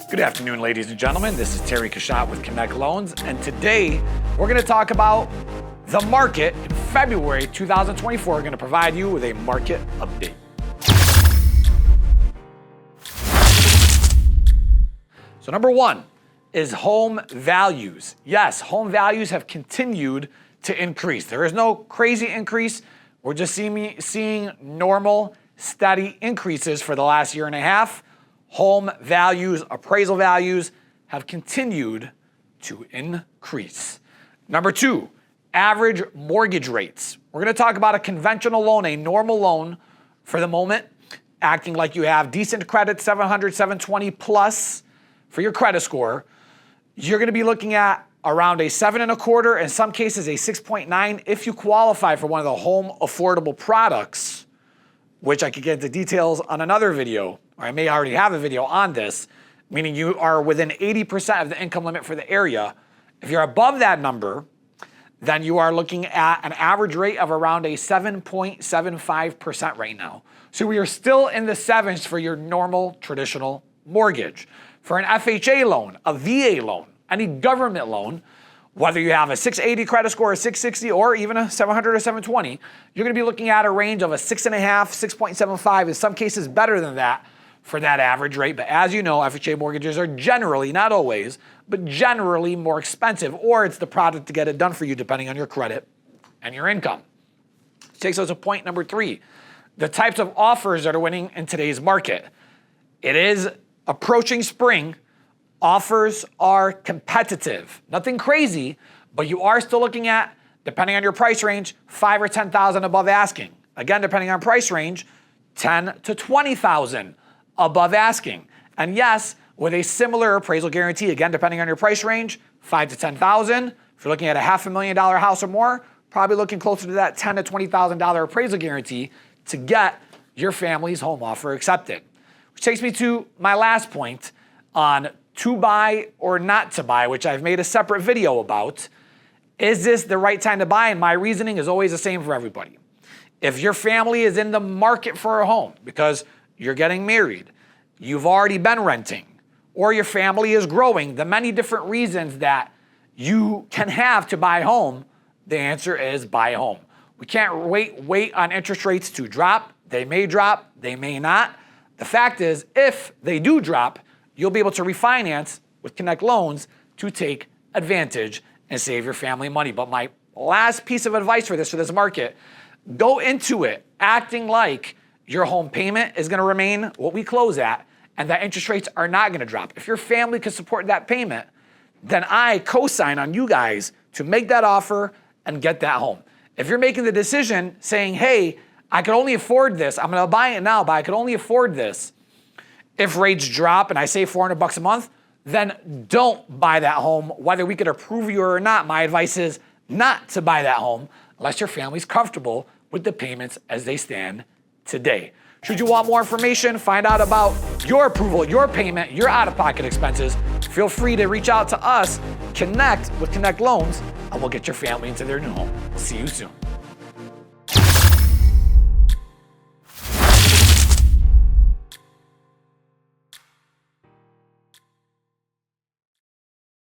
Good afternoon, ladies and gentlemen. This is Terry Kashat with Connect Loans, and today we're going to talk about the market in February 2024. We're going to provide you with a market update. So number one is home values. Yes, home values have continued to increase. There is no crazy increase. We're just seeing normal, steady increases for the last year and a half. Home values, appraisal values have continued to increase. Number two, average mortgage rates. We're going to talk about a conventional loan, a normal loan for the moment, acting like you have decent credit, 700, 720 plus for your credit score. You're going to be looking at around a 7.25, in some cases a 6.9 if you qualify for one of the home affordable products, which I could get into details on another video, or I may already have a video on this, meaning you are within 80% of the income limit for the area. If you're above that number, then you are looking at an average rate of around a 7.75% right now. So we are still in the sevens for your normal traditional mortgage. For an FHA loan, a VA loan, any government loan, whether you have a 680 credit score, a 660, or even a 700 or 720, you're going to be looking at a range of a 6.5, 6.75, in some cases better than that for that average rate. But as you know, FHA mortgages are generally, not always, but generally more expensive, or it's the product to get it done for you depending on your credit and your income. Which takes us to point number three, the types of offers that are winning in today's market. It is approaching spring. Offers are competitive. Nothing crazy, but you are still looking at, depending on your price range, $5,000 or $10,000 above asking. Again, depending on price range, $10,000 to $20,000 above asking. And yes, with a similar appraisal guarantee, again, depending on your price range, $5,000 to $10,000. If you're looking at a $500,000 house or more, probably looking closer to that $10,000 to $20,000 appraisal guarantee to get your family's home offer accepted. Which takes me to my last point on to buy or not to buy, which I've made a separate video about. Is this the right time to buy? And my reasoning is always the same for everybody. If your family is in the market for a home because you're getting married, you've already been renting, or your family is growing, the many different reasons that you can have to buy a home, the answer is buy a home. We can't wait on interest rates to drop. They may drop, they may not. The fact is, if they do drop, you'll be able to refinance with Connect Loans to take advantage and save your family money. But my last piece of advice for this market, go into it acting like your home payment is going to remain what we close at and that interest rates are not going to drop. If your family can support that payment, then I co-sign on you guys to make that offer and get that home. If you're making the decision saying, hey, I could only afford this, I'm going to buy it now, but I could only afford this, if rates drop and I save $400 a month, then don't buy that home. Whether we could approve you or not, my advice is not to buy that home unless your family's comfortable with the payments as they stand today. Should you want more information, find out about your approval, your payment, your out-of-pocket expenses, feel free to reach out to us, connect with Connect Loans, and we'll get your family into their new home. See you soon.